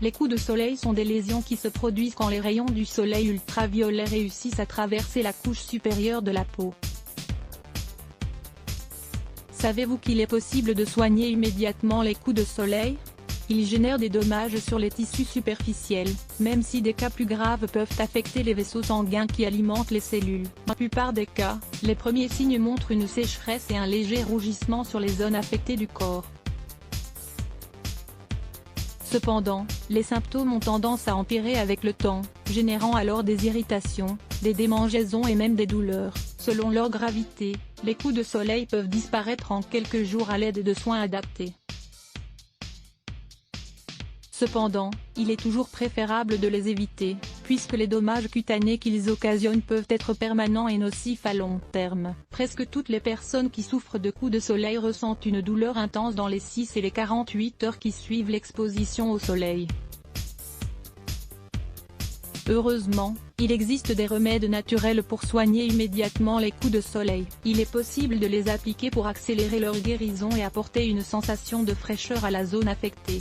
Les coups de soleil sont des lésions qui se produisent quand les rayons du soleil ultraviolet réussissent à traverser la couche supérieure de la peau. Savez-vous qu'il est possible de soigner immédiatement les coups de soleil? Ils génèrent des dommages sur les tissus superficiels, même si des cas plus graves peuvent affecter les vaisseaux sanguins qui alimentent les cellules. Dans la plupart des cas, les premiers signes montrent une sécheresse et un léger rougissement sur les zones affectées du corps. Cependant, les symptômes ont tendance à empirer avec le temps, générant alors des irritations, des démangeaisons et même des douleurs. Selon leur gravité, les coups de soleil peuvent disparaître en quelques jours à l'aide de soins adaptés. Cependant, il est toujours préférable de les éviter, puisque les dommages cutanés qu'ils occasionnent peuvent être permanents et nocifs à long terme. Presque toutes les personnes qui souffrent de coups de soleil ressentent une douleur intense dans les 6 et les 48 heures qui suivent l'exposition au soleil. Heureusement, il existe des remèdes naturels pour soigner immédiatement les coups de soleil. Il est possible de les appliquer pour accélérer leur guérison et apporter une sensation de fraîcheur à la zone affectée.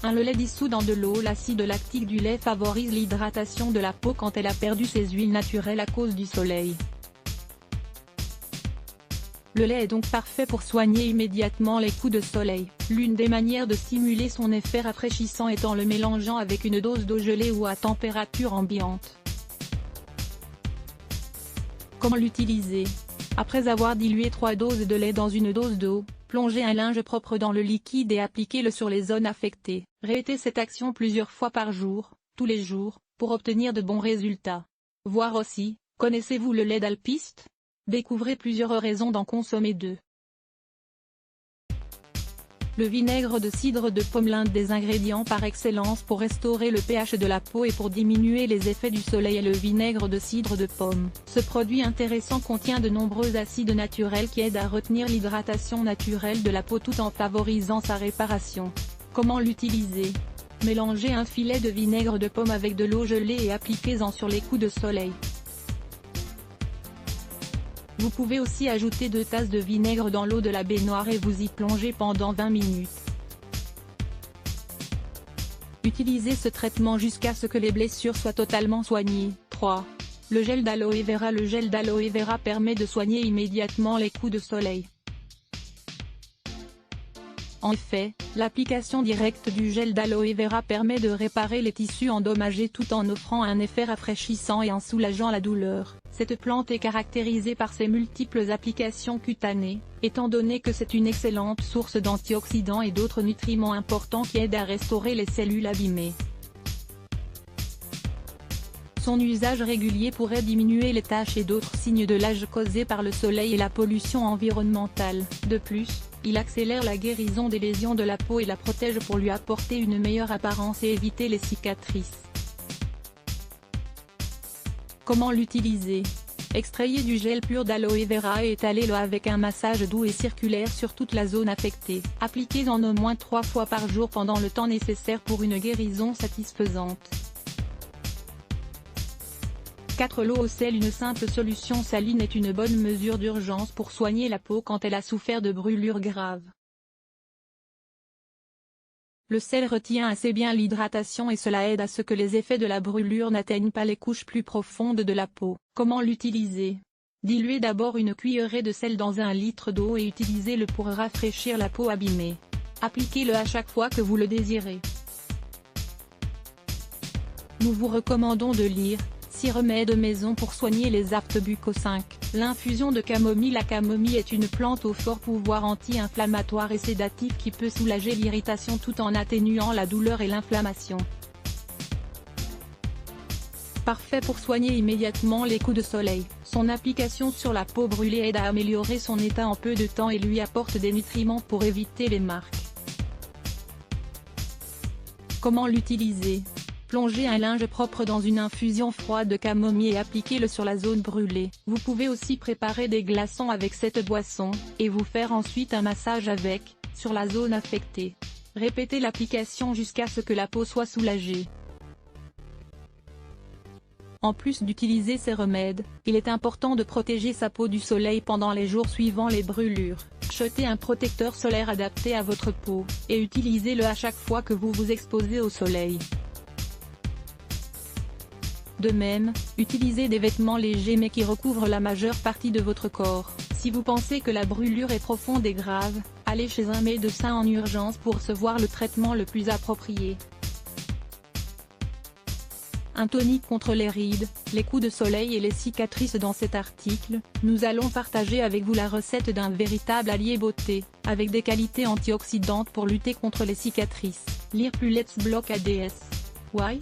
1. Le lait dissous dans de l'eau. L'acide lactique du lait favorise l'hydratation de la peau quand elle a perdu ses huiles naturelles à cause du soleil. Le lait est donc parfait pour soigner immédiatement les coups de soleil. L'une des manières de stimuler son effet rafraîchissant est en le mélangeant avec une dose d'eau gelée ou à température ambiante. Comment l'utiliser? Après avoir dilué 3 doses de lait dans une dose d'eau, plongez un linge propre dans le liquide et appliquez-le sur les zones affectées. Répétez cette action plusieurs fois par jour, tous les jours, pour obtenir de bons résultats. Voir aussi, connaissez-vous le lait d'alpiste? Découvrez plusieurs raisons d'en consommer 2. Le vinaigre de cidre de pomme. L'un des ingrédients par excellence pour restaurer le pH de la peau et pour diminuer les effets du soleil est le vinaigre de cidre de pomme. Ce produit intéressant contient de nombreux acides naturels qui aident à retenir l'hydratation naturelle de la peau tout en favorisant sa réparation. Comment l'utiliser? Mélangez un filet de vinaigre de pomme avec de l'eau gelée et appliquez-en sur les coups de soleil. Vous pouvez aussi ajouter 2 tasses de vinaigre dans l'eau de la baignoire et vous y plongez pendant 20 minutes. Utilisez ce traitement jusqu'à ce que les blessures soient totalement soignées. 3. Le gel d'aloe vera. Le gel d'aloe vera permet de soigner immédiatement les coups de soleil. En effet, l'application directe du gel d'aloe vera permet de réparer les tissus endommagés tout en offrant un effet rafraîchissant et en soulageant la douleur. Cette plante est caractérisée par ses multiples applications cutanées, étant donné que c'est une excellente source d'antioxydants et d'autres nutriments importants qui aident à restaurer les cellules abîmées. Son usage régulier pourrait diminuer les taches et d'autres signes de l'âge causés par le soleil et la pollution environnementale. De plus, il accélère la guérison des lésions de la peau et la protège pour lui apporter une meilleure apparence et éviter les cicatrices. Comment l'utiliser? Extrayez du gel pur d'aloe vera et étalez-le avec un massage doux et circulaire sur toute la zone affectée. Appliquez-en au moins 3 fois par jour pendant le temps nécessaire pour une guérison satisfaisante. 4. L'eau au sel. Une simple solution saline est une bonne mesure d'urgence pour soigner la peau quand elle a souffert de brûlures graves. Le sel retient assez bien l'hydratation et cela aide à ce que les effets de la brûlure n'atteignent pas les couches plus profondes de la peau. Comment l'utiliser? Diluez d'abord une cuillerée de sel dans 1 litre d'eau et utilisez-le pour rafraîchir la peau abîmée. Appliquez-le à chaque fois que vous le désirez. Nous vous recommandons de lire 6 remèdes maison pour soigner les aftes buccaux. 5. L'infusion de camomille. La camomille est une plante au fort pouvoir anti-inflammatoire et sédatif qui peut soulager l'irritation tout en atténuant la douleur et l'inflammation. Parfait pour soigner immédiatement les coups de soleil. Son application sur la peau brûlée aide à améliorer son état en peu de temps et lui apporte des nutriments pour éviter les marques. Comment l'utiliser? Plongez un linge propre dans une infusion froide de camomille et appliquez-le sur la zone brûlée. Vous pouvez aussi préparer des glaçons avec cette boisson, et vous faire ensuite un massage avec, sur la zone affectée. Répétez l'application jusqu'à ce que la peau soit soulagée. En plus d'utiliser ces remèdes, il est important de protéger sa peau du soleil pendant les jours suivant les brûlures. Achetez un protecteur solaire adapté à votre peau, et utilisez-le à chaque fois que vous vous exposez au soleil. De même, utilisez des vêtements légers mais qui recouvrent la majeure partie de votre corps. Si vous pensez que la brûlure est profonde et grave, allez chez un médecin en urgence pour recevoir le traitement le plus approprié. Un tonique contre les rides, les coups de soleil et les cicatrices. Dans cet article, nous allons partager avec vous la recette d'un véritable allié beauté, avec des qualités antioxydantes pour lutter contre les cicatrices. Lire plus Let's Block ADS. Why?